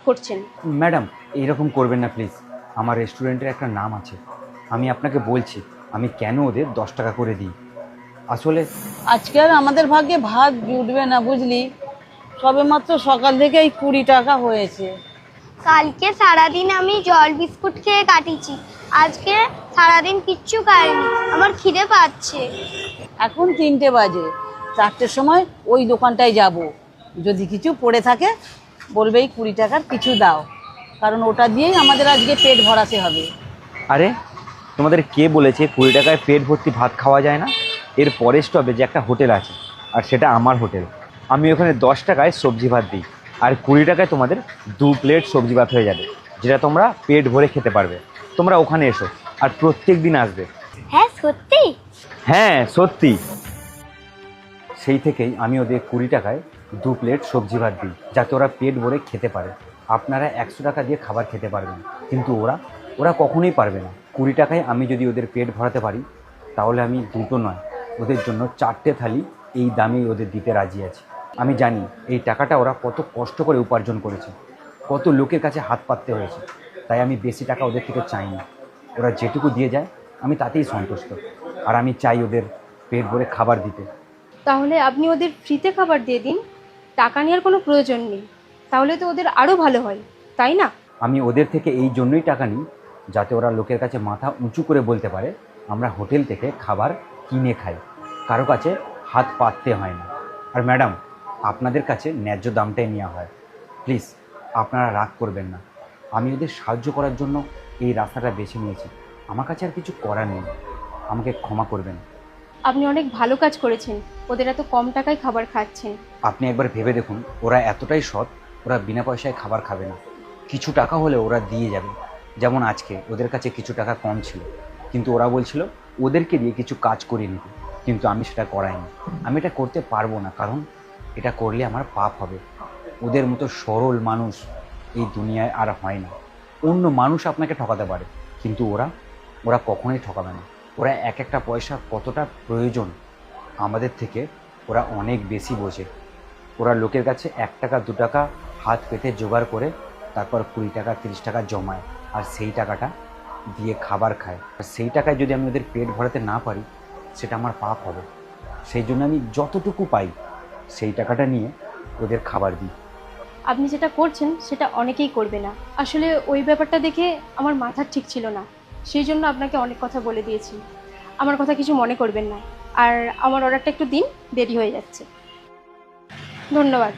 করছেন। ম্যাডাম এরকম করবেন না প্লিজ। আমার রেস্টুরেন্টের একটা নাম আছে। আমি আপনাকে বলছি আমি কেন ওদের 10 টাকা করে দিই। আসলে আজকে আর আমাদের ভাগ্যে ভাত জুটবে না বুঝলি, সবেমাত্র সকাল থেকেই 20 টাকা হয়েছে। কালকে সারাদিন আমি জল বিস্কুট খেয়ে কাটিয়েছি, আজকে সারাদিন কিচ্ছু খাইনি, আমার খিদে পাচ্ছে। এখন 3টে বাজে, 4টের সময় ওই দোকানটায় যাব। যদি কিছু পড়ে থাকে বলবে এই 20 টাকার কিছু দাও, কারণ ওটা দিয়েই আমাদের আজকে পেট ভরাতে হবে। আরে তোমাদের কে বলেছে 20 টাকায় পেট ভর্তি ভাত খাওয়া যায় না? এর পরের স্টপে যে একটা হোটেল আছে, আর সেটা আমার হোটেল। আমি ওখানে 10 টাকায় সবজি ভাত দিই, আর 20 টাকায় তোমাদের 2 প্লেট সবজি ভাত হয়ে যাবে, যেটা তোমরা পেট ভরে খেতে পারবে। তোমরা ওখানে এসো, আর প্রত্যেক দিন আসবে। হ্যাঁ সত্যি? হ্যাঁ সত্যি। সেই থেকেই আমি ওদের 20 টাকায় 2 প্লেট সবজি ভাত দিই, যাতে ওরা পেট ভরে খেতে পারে। আপনারা 100 টাকা দিয়ে খাবার খেতে পারবেন, কিন্তু ওরা ওরা কখনোই পারবে না। 20 টাকায় আমি যদি ওদের পেট ভরাতে পারি, তাহলে আমি দুটো নয়, ওদের জন্য 4টে থালি এই দামেই ওদের দিতে রাজি আছি। আমি জানি এই টাকাটা ওরা কত কষ্ট করে উপার্জন করেছে, কত লোকের কাছে হাত পাততে হয়েছে। তাই আমি বেশি টাকা ওদের থেকে চাই না। ওরা যেটুকু দিয়ে যায় আমি তাতেই সন্তুষ্ট। আর আমি চাই ওদের পেট ভরে খাবার দিতে। তাহলে আপনি ওদের ফ্রিতে খাবার দিয়ে দিন, টাকা নেওয়ার কোনো প্রয়োজন নেই। তাহলে তো ওদের আরও ভালো হয়, তাই না? আমি ওদের থেকে এই জন্যই টাকা নিই, যাতে ওরা লোকের কাছে মাথা উঁচু করে বলতে পারে আমরা হোটেল থেকে খাবার কিনে খাই, কারো কাছে হাত পাততে হয় না। আর ম্যাডাম, আপনাদের কাছে ন্যায্য দামটাই নেওয়া হয়। প্লিজ আপনারা রাগ করবেন না। আমি ওদের সাহায্য করার জন্য এই রাস্তাটা বেছে নিয়েছি। আমার কাছে আর কিছু করার নেই, আমাকে ক্ষমা করবেন। আপনি অনেক ভালো কাজ করেছেন, ওদের এত কম টাকায় খাবার খাচ্ছেন। আপনি একবার ভেবে দেখুন, ওরা এতটাই সৎ, ওরা বিনা পয়সায় খাবার খাবে না। কিছু টাকা হলে ওরা দিয়ে যাবে। যেমন আজকে ওদের কাছে কিছু টাকা কম ছিল, কিন্তু ওরা বলছিল ওদেরকে দিয়ে কিছু কাজ করিয়ে নিতে, কিন্তু আমি সেটা করাইনি। আমি এটা করতে পারবো না, কারণ এটা করলে আমার পাপ হবে। ওদের মতো সরল মানুষ এই দুনিয়ায় আর হয় না। অন্য মানুষ আপনাকে ঠকাতে পারে, কিন্তু ওরা ওরা কখনোই ঠকাবে না। ওরা এক একটা পয়সা কতটা প্রয়োজন আমাদের থেকে ওরা অনেক বেশি বোঝে। ওরা লোকের কাছে 1 টাকা 2 টাকা হাত পেতে জোগাড় করে তারপর 20 টাকা 30 টাকা জমায়, আর সেই টাকাটা দিয়ে খাবার খায়। আর সেই টাকায় যদি আমি ওদের পেট ভরাতে না পারি, সেটা আমার পাপ হবে। সেই জন্য আমি যতটুকু পাই সেই টাকাটা নিয়ে ওদের খাবার দিই। আপনি যেটা করছেন সেটা অনেকেই করবে না। আসলে ওই ব্যাপারটা দেখে আমার মাথা ঠিক ছিল না, সেই জন্য আপনাকে অনেক কথা বলে দিয়েছি। আমার কথা কিছু মনে করবেন না। আর আমার অর্ডারটা একটু দিন, দেরি হয়ে যাচ্ছে। ধন্যবাদ।